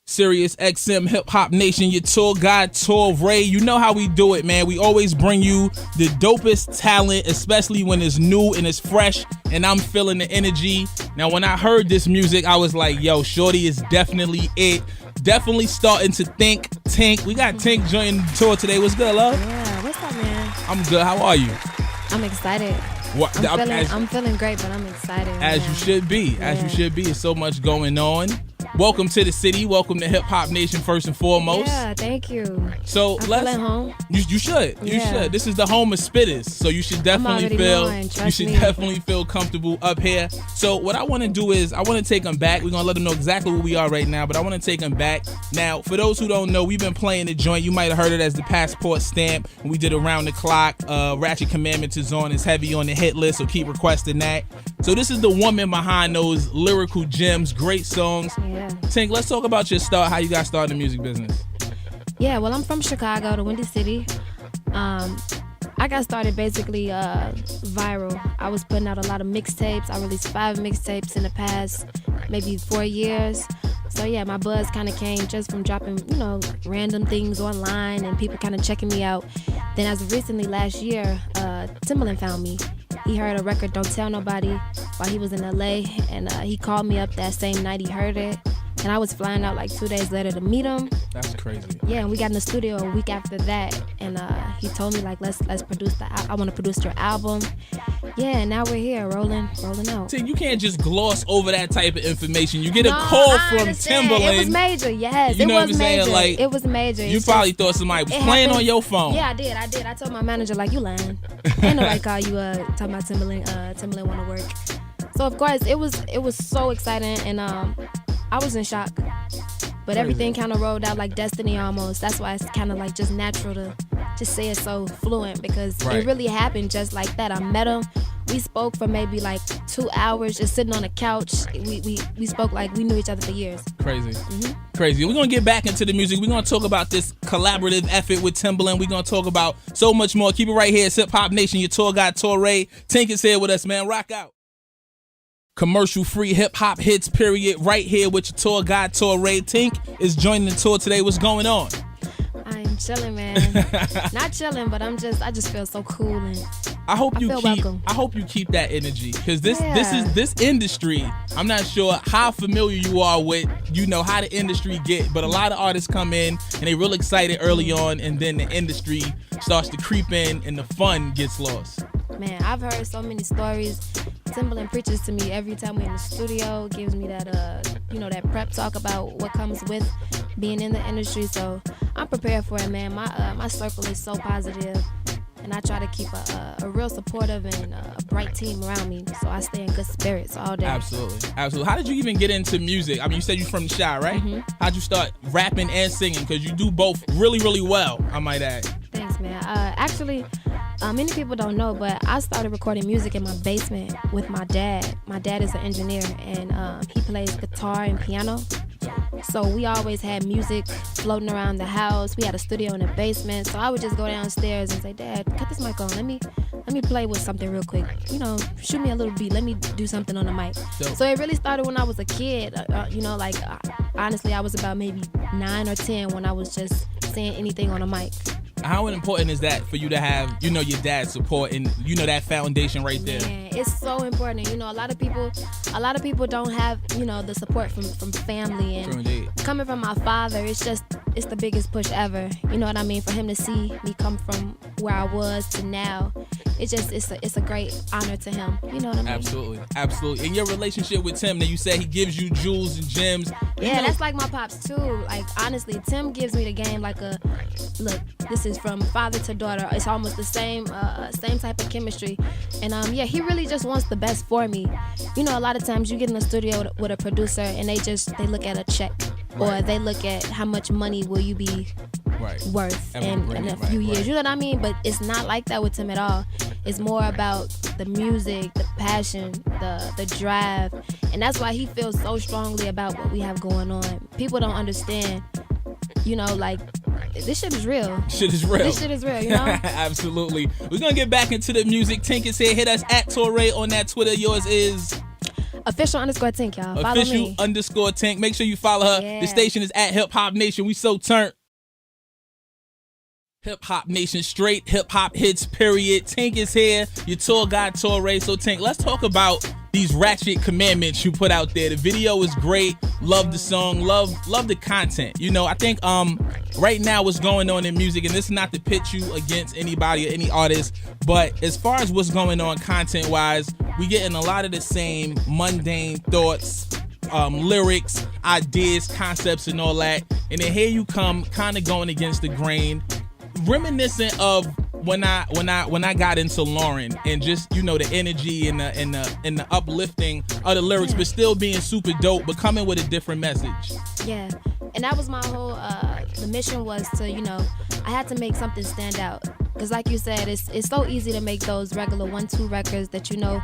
Sirius XM Hip Hop Nation, your tour guide, Torae. You know how we do it, man. We always bring you the dopest talent, especially when it's new and it's fresh, and I'm feeling the energy. Now, when I heard this music, I was like, yo, shorty is definitely it. Definitely starting to think Tink. We got Tink joining the tour today. What's good, love? Yeah, what's up, man? I'm good. How are you? I'm excited. What, I'm feeling great, but I'm excited. As you should be. As you should be. There's so much going on. Welcome to the city. Welcome to Hip Hop Nation first and foremost. Yeah, thank you. So I'm feeling home. You should. You should. This is the home of spitters. So you should definitely definitely feel comfortable up here. So what I want to do is I want to take them back. We're gonna let them know exactly where we are right now, but I want to take them back. Now, for those who don't know, we've been playing the joint. You might have heard it as the passport stamp. We did around the clock. Ratchet Commandments is on. It's heavy on the hit list, so keep requesting that. So this is the woman behind those lyrical gems, great songs. Yeah. Tink, let's talk about your start, how you got started in the music business. Yeah, well, I'm from Chicago, the Windy City. I got started basically viral. I was putting out a lot of mixtapes. I released 5 mixtapes in the past maybe 4 years. So yeah, my buzz kind of came just from dropping, random things online and people kind of checking me out. Then as of recently last year, Timbaland found me. He heard a record, Don't Tell Nobody, while he was in LA, and he called me up that same night he heard it. And I was flying out like 2 days later to meet him. That's crazy. Yeah, and we got in the studio a week after that, and he told me like, let's produce I want to produce your album. Yeah, and now we're here, rolling out. See, you can't just gloss over that type of information. You get a call from Timbaland. It was major, yes. You know what I'm major. saying? Like, it was major. You probably thought somebody was playing on your phone. Yeah, I did. I told my manager, like, you lying. Ain't nobody call you talking about Timbaland. Timbaland want to work. So of course it was so exciting, and I was in shock. But everything kind of rolled out like destiny almost. That's why it's kind of like just natural to just say it so fluent, because it really happened just like that. I met him. We spoke for maybe like 2 hours just sitting on the couch. We spoke like we knew each other for years. Crazy. Mm-hmm. Crazy. We're going to get back into the music. We're going to talk about this collaborative effort with Timbaland. We're going to talk about so much more. Keep it right here. It's Hip Hop Nation. Your tour guide, Torae. Tink is here with us, man. Rock out. Commercial-free hip-hop hits, period, right here with your tour guide, Torae. Tink is joining the tour today. What's going on? I am chilling, man. Not chilling, but I just feel so cool, and I hope you keep that energy, because this industry, I'm not sure how familiar you are with, how the industry get, but a lot of artists come in and they real excited early on, and then the industry starts to creep in and the fun gets lost. Man, I've heard so many stories. Timbaland preaches to me every time we're in the studio, gives me that that prep talk about what comes with being in the industry. So I'm prepared for it, man. My circle is so positive, and I try to keep a real supportive and a bright team around me, so I stay in good spirits all day. Absolutely. How did you even get into music? I mean, you said you're from the Chi, right? Mm-hmm. How'd you start rapping and singing? Because you do both really, really well, I might add. Thanks, man. Actually, many people don't know, but I started recording music in my basement with my dad. My dad is an engineer, and he plays guitar and piano. So we always had music floating around the house. We had a studio in the basement, so I would just go downstairs and say, Dad, cut this mic on. Let me play with something real quick. Shoot me a little beat. Let me do something on the mic. So it really started when I was a kid. Honestly, I was about maybe 9 or 10 when I was just saying anything on a mic. How important is that for you to have, your dad's support and that foundation right there? Man, it's so important. A lot of people don't have, the support from family, and coming from my father, it's the biggest push ever. You know what I mean? For him to see me come from where I was to now, it's a great honor to him. You know what I mean? Absolutely. In your relationship with Tim, that you say he gives you jewels and gems. Yeah, that's like my pops too. Like, honestly, Tim gives me the game like a, look, this is from father to daughter. It's almost the same type of chemistry. And he really just wants the best for me. A lot of times you get in the studio with a producer and they look at a check, or they look at how much money will you be worth in a few years. You know what I mean? But it's not like that with Tim at all. It's more about the music, the passion, the drive. And that's why he feels so strongly about what we have going on. People don't understand, this shit is real. This shit is real, Absolutely. We're going to get back into the music. Tink is here. Hit us at Torae on that Twitter. Yours is... Official _ Tink, y'all. Follow Official me. _ Tink. Make sure you follow her. Yeah. The station is at Hip Hop Nation. We so turned. Hip Hop Nation, straight hip hop hits, period. Tink is here, your tour guide, Torae. So Tink, let's talk about these Ratchet Commandments you put out there. The video is great. Love the song. Love the content. You know, I think right now what's going on in music, and this is not to pitch you against anybody or any artist, but as far as what's going on content wise, we getting a lot of the same mundane thoughts, lyrics, ideas, concepts, and all that. And then here you come, kind of going against the grain, reminiscent of when I got into Lauren, and just, you know, the energy and the uplifting of the lyrics, but still being super dope, but coming with a different message. Yeah, and that was my whole the mission was to, you know, I had to make something stand out, because like you said, it's so easy to make those regular 1-2 records that, you know,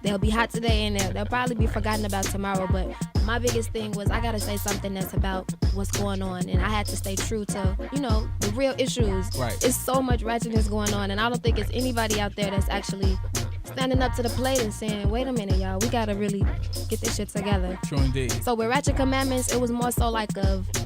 they'll be hot today and they'll probably be forgotten about tomorrow. But my biggest thing was I gotta say something that's about what's going on, and I had to stay true to, you know, the real issues. Right. It's so much ratchetness going on, and I don't think it's anybody out there that's actually standing up to the plate and saying, wait a minute, y'all, we gotta really get this shit together. True indeed. So with Ratchet Commandments, it was more so like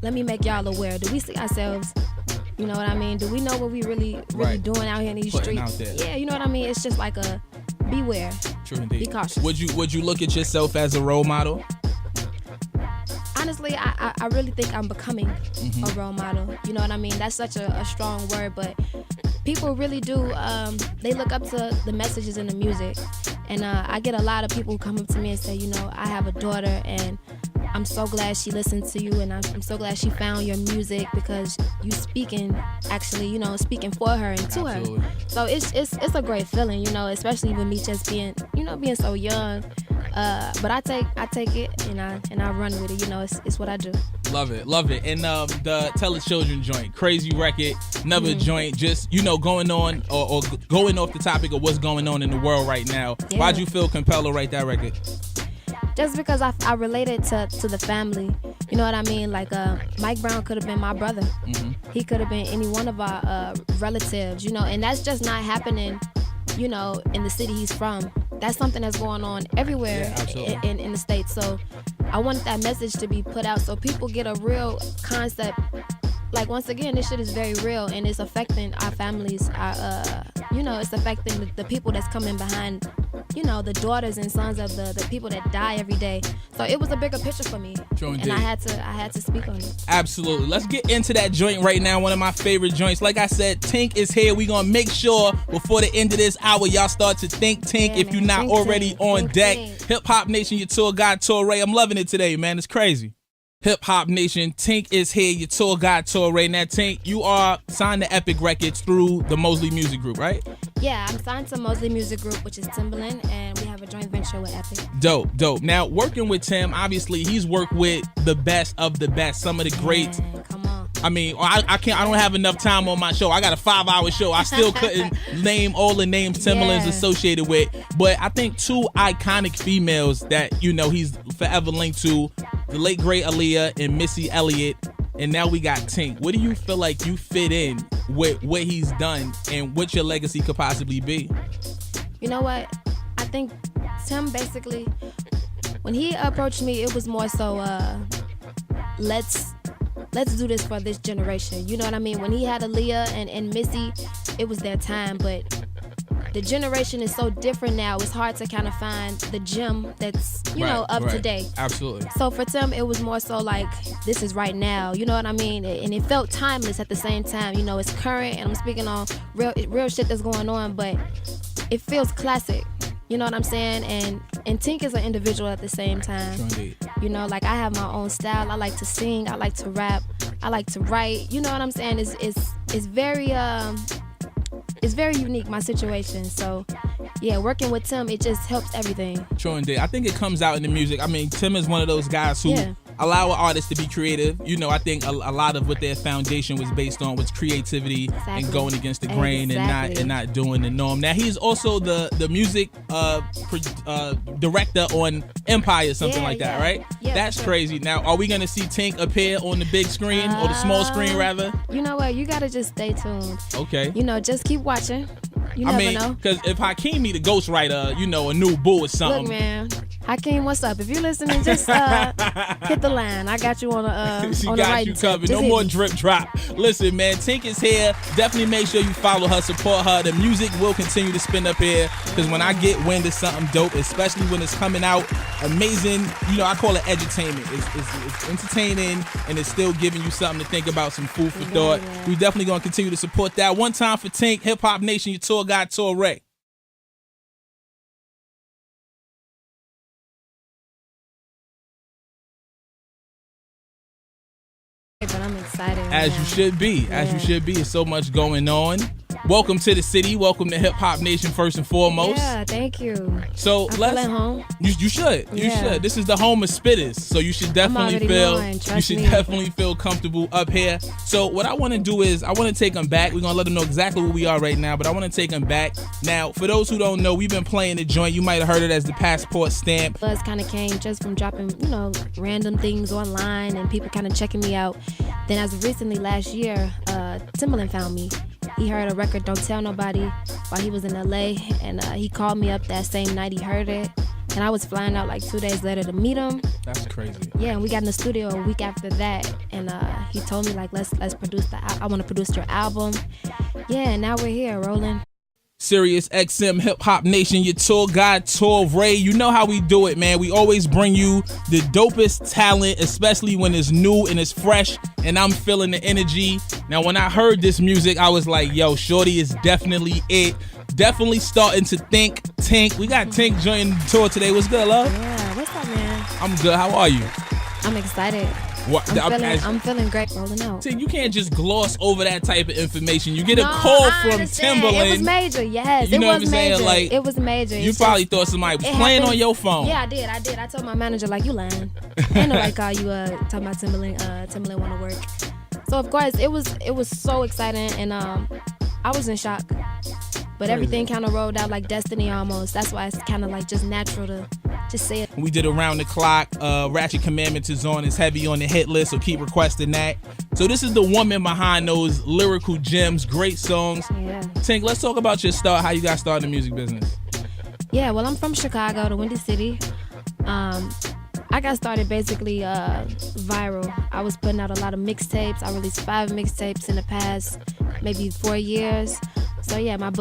let me make y'all aware. Do we see ourselves? You know what I mean? Do we know what we really right. doing out here in these Putting streets? out there. Yeah, you know what I mean? It's just like a beware. True indeed. Be cautious. Would you look at yourself as a role model? Honestly, I really think I'm becoming a role model. You know what I mean? That's such a strong word, but people really do, they look up to the messages in the music. And I get a lot of people who come up to me and say, you know, I have a daughter and I'm so glad she listened to you, and I'm so glad she found your music because you speaking, actually, you know, speaking for her and to Absolutely. her. So it's a great feeling, you know, especially with me just being, you know, being so young. But I take it and I run with it. You know, it's what I do. Love it. And the Tell the Children joint, crazy record, another joint, just, you know, going on or going off the topic of what's going on in the world right now. Yeah. Why'd you feel compelled to write that record? Just because I related to the family. You know what I mean? Like Mike Brown could have been my brother. He could have been any one of our relatives, you know, and that's just not happening, you know, in the city he's from. That's something that's going on everywhere in the States. So I wanted that message to be put out so people get a real concept. Like, once again, this shit is very real, and it's affecting our families. You know, it's affecting the people that's coming behind, you know, the daughters and sons of the people that die every day. So it was a bigger picture for me. True indeed. And I had to speak on it. Absolutely. Let's get into that joint right now. One of my favorite joints. Like I said, Tink is here. We're going to make sure before the end of this hour, y'all start to think Tink, Yeah, if man. you're not Think already Tink. on Think deck. Tink. Hip Hop Nation, your tour guide, Torae. I'm loving it today, man. It's crazy. Hip Hop Nation, Tink is here, your tour guide, Torae. Now, Tink, you are signed to Epic Records through the Mosley Music Group, right? Yeah, I'm signed to Mosley Music Group, which is Timbaland, and we have a joint venture with Epic. Dope. Now, working with Tim, obviously, he's worked with the best of the best, some of the greats. Man, come on. I mean, I don't have enough time on my show. I got a 5-hour show. I still couldn't name all the names Timbaland's associated with. But I think two iconic females that, you know, he's forever linked to, the late great Aaliyah and Missy Elliott. And now we got Tink. What do you feel like you fit in with what he's done and what your legacy could possibly be? You know what? I think Tim basically, when he approached me, it was more so, let's do this for this generation. You know what I mean? When he had Aaliyah and Missy, it was their time. But the generation is so different now. It's hard to kind of find the gem that's, you know, up to date. Absolutely. So for Tim, it was more so like, this is right now. You know what I mean? And it felt timeless at the same time. You know, it's current, and I'm speaking on real shit that's going on, but it feels classic. You know what I'm saying? And Tink is an individual at the same time. True indeed. You know, like, I have my own style. I like to sing. I like to rap. I like to write. You know what I'm saying? It's very unique, my situation. So yeah, working with Tim, it just helps everything. True indeed. I think it comes out in the music. I mean, Tim is one of those guys who allow artists to be creative. You know, I think a lot of what their foundation was based on was creativity and going against the grain and not doing the norm. Now, he's also the music director on Empire, something like that, right? Yeah, that's sure. Crazy. Now, are we going to see Tink appear on the big screen or the small screen, rather? You know what? You got to just stay tuned. Okay. You know, just keep watching. You never know. Because if Hakeem need a ghostwriter, you know, a new boo or something. Look, man, Hakeem, what's up? If you're listening, just hit the line. I got you on the she on the got right you tip. covered. Just No hit more me. drip drop. Listen, man, Tink is here. Definitely make sure you follow her, support her. The music will continue to spin up here because when I get wind of something dope, especially when it's coming out, amazing. You know, I call it edutainment. It's entertaining and it's still giving you something to think about, some food for thought. Yeah. We definitely gonna continue to support that. One time for Tink, Hip Hop Nation, your tour guide, Torae. But I'm excited. As right you now. should be. As Yeah. you should be. There's so much going on. Welcome to the city. Welcome to Hip Hop Nation first and foremost. Yeah, thank you. So I let's. feel at home. You should. You Yeah. should. This is the home of spitters. So you should definitely already feel. knowing, You trust should me. definitely feel comfortable up here. So what I want to do is I want to take them back. We're gonna let them know exactly where we are right now, but I want to take them back. Now, for those who don't know, we've been playing the joint. You might have heard it as the passport stamp. Buzz kind of came just from dropping, random things online and people kind of checking me out. Then as of recently last year, Timbaland found me. He heard a record, Don't Tell Nobody, while he was in LA, and he called me up that same night he heard it. And I was flying out like 2 days later to meet him. That's crazy. Yeah, and we got in the studio a week after that, and he told me like, let's produce I want to produce your album. Yeah, and now we're here rolling. Sirius XM Hip Hop Nation, your tour guide, Torae. You know how we do it, man. We always bring you the dopest talent, especially when it's new and it's fresh, and I'm feeling the energy. Now, when I heard this music, I was like, yo, shorty is definitely it. Definitely starting to think. Tink. We got Tink joining the tour today. What's good, love? Yeah, what's up, man? I'm good. How are you? I'm excited. What? I'm feeling great rolling out. Tink, you can't just gloss over that type of information. You get a No, call I from understand. Timbaland. It was major, yes. You know it what was I'm saying? major. Like, it was major. You It's probably just- thought somebody was it playing happened- on your phone. Yeah, I did. I told my manager, like, you lying. Ain't nobody call you talking about Timbaland want to work. So of course it was so exciting, and I was in shock. But everything kind of rolled out like destiny almost. That's why it's kind of like just natural to just say it. We did around the clock. Ratchet Commandments is on. It's heavy on the hit list, so keep requesting that. So this is the woman behind those lyrical gems, great songs. Yeah. Tink, let's talk about your start, how you got started in the music business. Yeah, well, I'm from Chicago, the Windy City. I got started basically viral. I was putting out a lot of mixtapes. I released 5 mixtapes in the past maybe 4 years. So yeah, my book